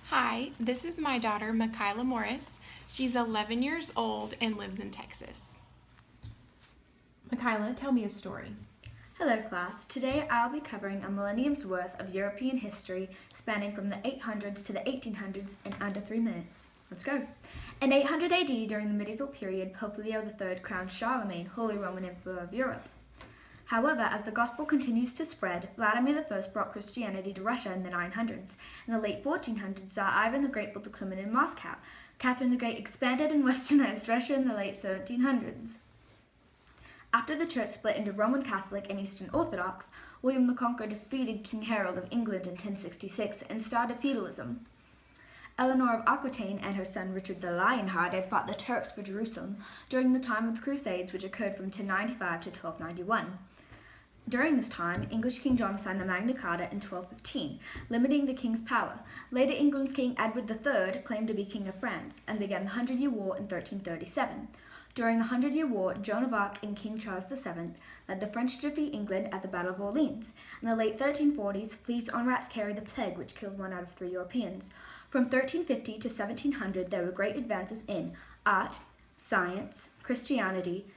Hi, this is my daughter, Kyla Morris. She's 11 years old and lives in Texas. Kyla, tell me a story. Hello class, today I'll be covering a millennium's worth of European history spanning from the 800s to the 1800s in under 3 minutes. Let's go. In 800 AD, during the medieval period, Pope Leo III crowned Charlemagne, Holy Roman Emperor of Europe. However, as the gospel continues to spread, Vladimir I brought Christianity to Russia in the 900s. In the late 1400s, Tsar Ivan the Great built a Kremlin in Moscow. Catherine the Great expanded and westernized Russia in the late 1700s. After the church split into Roman Catholic and Eastern Orthodox, William the Conqueror defeated King Harold of England in 1066 and started feudalism. Eleanor of Aquitaine and her son Richard the Lionhearted fought the Turks for Jerusalem during the time of the Crusades, which occurred from 1095 to 1291. During this time, English King John signed the Magna Carta in 1215, limiting the king's power. Later, England's King Edward III claimed to be King of France and began the Hundred-Year War in 1337. During the Hundred-Year War, Joan of Arc and King Charles VII led the French to defeat England at the Battle of Orleans. In the late 1340s, fleas on rats carried the plague, which killed 1 out of 3 Europeans. From 1350 to 1700, there were great advances in art, science, Christianity,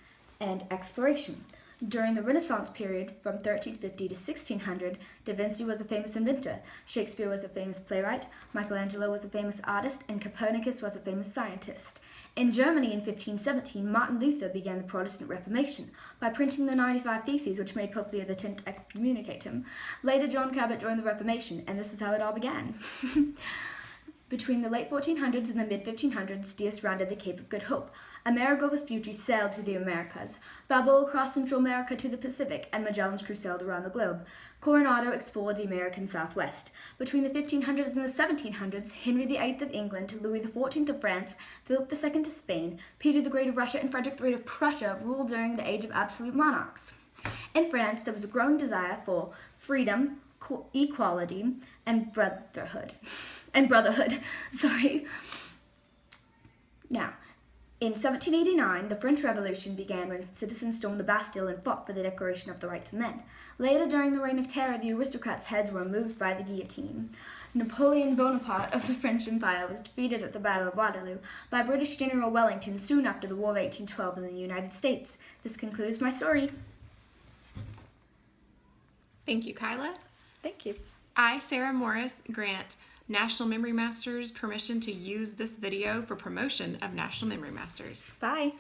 and exploration. During the Renaissance period, from 1350 to 1600, Da Vinci was a famous inventor, Shakespeare was a famous playwright, Michelangelo was a famous artist, and Copernicus was a famous scientist. In Germany in 1517, Martin Luther began the Protestant Reformation by printing the 95 Theses, which made Pope Leo X excommunicate him. Later, John Cabot joined the Reformation, and this is how it all began. Between the late 1400s and the mid-1500s, Diaz rounded the Cape of Good Hope. Amerigo Vespucci sailed to the Americas, Balboa crossed Central America to the Pacific, and Magellan's crew sailed around the globe. Coronado explored the American Southwest. Between the 1500s and the 1700s, Henry VIII of England, Louis XIV of France, Philip II of Spain, Peter the Great of Russia, and Frederick III of Prussia ruled during the age of absolute monarchs. In France, there was a growing desire for freedom, equality, and brotherhood. Now, in 1789, the French Revolution began when citizens stormed the Bastille and fought for the Declaration of the Rights of Men. Later, during the Reign of Terror, the aristocrats' heads were removed by the guillotine. Napoleon Bonaparte of the French Empire was defeated at the Battle of Waterloo by British General Wellington soon after the War of 1812 in the United States. This concludes my story. Thank you, Kyla. Thank you. I, Sarah Morris, grant National Memory Masters permission to use this video for promotion of National Memory Masters. Bye.